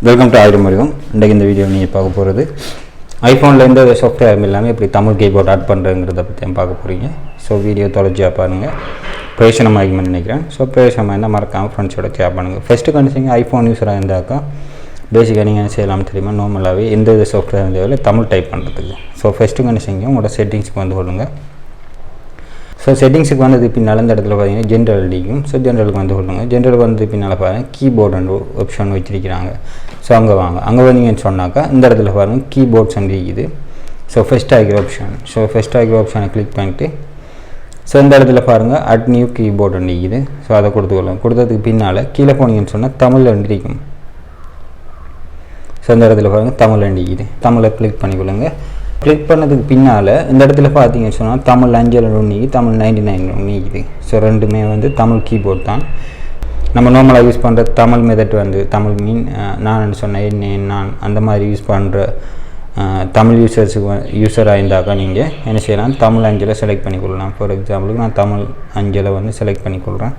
Welcome to aayiramarivom. இன்றைக்கு இந்த video நீங்கள் பார்க்க போகிறது ஐஃபோனில் எந்த சாஃப்ட்வேர் இல்லாமல் எப்படி தமிழ் கீபோர்ட் ஆட் பண்ணுறதுங்கிறத பற்றி பார்க்க போகிறீங்க. ஸோ வீடியோ தொலைச்சியாக பாருங்கள். பிரயோஜனமாக நினைக்கிறேன். ஸோ பிரயோஜனமாக இருந்தால் மறக்காமல் ஃப்ரெண்ட்ஸோட ஷேர் பண்ணுங்கள். ஃபஸ்ட்டு கண்டிப்பாக ஐஃபோன் யூஸராக இருந்தாக்கா பேசிக்காக நீங்கள் என்ன செய்யலாம் தெரியுமா, நார்மலாகவே எந்த சாஃப்ட்வேர் தேவையில்லை தமிழ் டைப் பண்ணுறதுக்கு. ஸோ ஃபஸ்ட்டு கண்டிப்பாக உங்களோட செட்டிங்ஸ்க்கு வந்து கொள்ளுங்கள். ஸோ செட்டிங்ஸுக்கு வந்தது பின்னால் இந்த இடத்துல பார்த்தீங்கன்னா ஜென்ரல் அடிக்கும். ஸோ ஜென்ரலுக்கு வந்து கொள்ளுங்கள். ஜென்ரலுக்கு வந்து பின்னால் பாருங்கள் கீபோர்டு ஆப்ஷன் வச்சுருக்கிறாங்க. ஸோ அங்கே வாங்க. அங்கே வந்தீங்கன்னு சொன்னாக்கா இந்த இடத்துல பாருங்கள் கீபோர்ட்ஸ் இருக்குது. ஸோ ஃபஸ்ட் ஆகிற ஆப்ஷன். ஸோ ஃபஸ்ட் ஆகிற ஆப்ஷனை கிளிக் பண்ணிட்டு ஸோ இந்த இடத்துல பாருங்கள் அட் நியூ கீபோர்டு இருக்குது. ஸோ அதை கொடுத்துக்கொள்ளுங்க. கொடுத்ததுக்கு பின்னால் கீழே போனீங்கன்னு சொன்னால் தமிழ் இருக்கும். ஸோ இந்த இடத்துல பாருங்கள் தமிழ் இருக்குது. தமிழை கிளிக் பண்ணிக்கொள்ளுங்க. கிளிக் பண்ணதுக்கு பின்னால் இந்த இடத்துல பார்த்தீங்கன்னு சொன்னால் தமிழ் 5 ஒன்று, தமிழ் 99 ஒன்று. ஸோ ரெண்டுமே வந்து தமிழ் கீபோர்ட் தான். நம்ம நார்மலாக யூஸ் பண்ணுற தமிழ் மெத்தட் வந்து தமிழ் நான் சொன்ன நான் அந்த மாதிரி யூஸ் பண்ணுற தமிழ் யூஸராக இருந்தாக்கா நீங்கள் என்ன செய்யலாம், தமிழ் 5 செலக்ட் பண்ணிக்கொள்ளலாம். ஃபார் எக்ஸாம்பிளுக்கு நான் தமிழ் 5 வந்து செலக்ட் பண்ணிக்கொள்கிறேன்.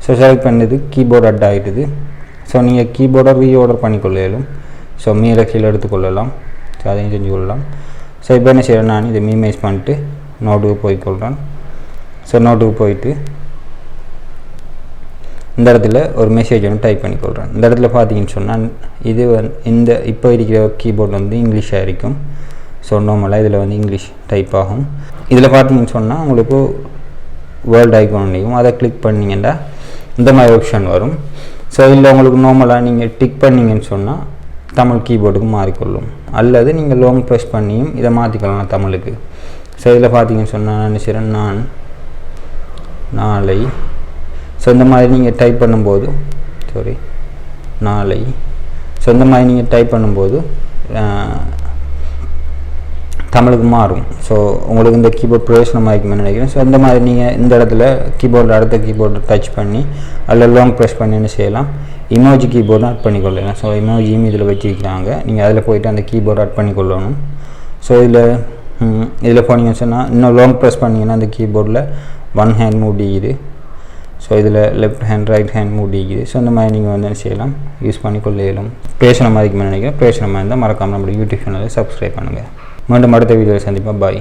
ஸோ செலக்ட் பண்ணது கீபோர்டு அட் ஆகிடுது. ஸோ நீங்கள் கீபோர்டை ரீஆர்டர் பண்ணிக்கொள்ளலும். ஸோ மேலே கீழே எடுத்துக்கொள்ளலாம். ஸோ அதையும் செஞ்சு கொள்ளலாம். ஸோ இப்போ என்ன செய்கிறேன், நான் இதை மினிமைஸ் பண்ணிட்டு நோட்டுக்கு போய்க்கொள்கிறேன். ஸோ நோட்டுக்கு போயிட்டு இந்த இடத்துல ஒரு மெசேஜ் ஒன்று டைப் பண்ணிக்கொள்கிறேன். இந்த இடத்துல பார்த்தீங்கன்னு சொன்னால் இது இந்த இப்போ இருக்கிற கீபோர்டு வந்து இங்கிலீஷாக இருக்கும். ஸோ நார்மலாக இதில் வந்து இங்கிலீஷ் டைப் ஆகும். இதில் பார்த்தீங்கன்னு சொன்னால் உங்களுக்கு வேர்ல்டு ஐக்கான் இருக்கும். அதை கிளிக் பண்ணிங்கன்னா இந்த மாதிரி ஆப்ஷன் வரும். ஸோ இதில் உங்களுக்கு நார்மலாக நீங்கள் டிக் பண்ணிங்கன்னு சொன்னால் தமிழ் கீபோர்டுக்கு மாறிக்கொள்ளும். அல்லது நீங்கள் லாங் ப்ரெஸ் பண்ணியும் இதை மாற்றிக்கலாம் தமிழுக்கு. ஸோ இதில் பார்த்தீங்கன்னு சொன்னால் நான் செய்கிறேன் நான் நாளை. ஸோ இந்த மாதிரி நீங்கள் டைப் பண்ணும்போது நாளை. ஸோ இந்த மாதிரி நீங்கள் டைப் பண்ணும்போது தமிழுக்கு மாறும். ஸோ உங்களுக்கு இந்த கீபோர்ட் பிரயோஜனமாக இருக்குன்னு நினைக்கிறேன். ஸோ இந்த மாதிரி நீங்கள் இந்த இடத்துல கீபோர்டில் அடுத்த கீபோர்டு டச் பண்ணி அதில் லாங் ப்ரெஸ் பண்ணி என்ன செய்யலாம், இமோஜி கீபோர்டு ஆட் பண்ணிக்கொள்ளலாம். ஸோ இமோஜியும் இதில் வச்சுருக்காங்க. நீங்கள் அதில் போய்ட்டு அந்த கீபோர்டு ஆட் பண்ணிக்கொள்ளணும். ஸோ இதில் போனீங்கன்னு சொன்னால் இன்னும் லாங் ப்ரெஸ் பண்ணிங்கன்னா அந்த கீபோர்டில் ஒன் ஹேண்ட் மூடிக்குது. ஸோ இதில் லெஃப்ட் ஹேண்ட் ரைட் ஹேண்ட் மூடிக்குது. ஸோ இந்த மாதிரி நீங்கள் வந்து என்ன செய்யலாம், யூஸ் பண்ணிக்கொள்ள இயலும். பேசணும் மாதிரி நினைக்கிறேன். பேசணுமா இருந்தால் மறக்காமல் நம்மளுடைய யூடியூப் சேனலை சப்ஸ்கிரைப் பண்ணுங்கள். மீண்டும் அடுத்த வீடியோவில் சந்திப்போம். பாய்.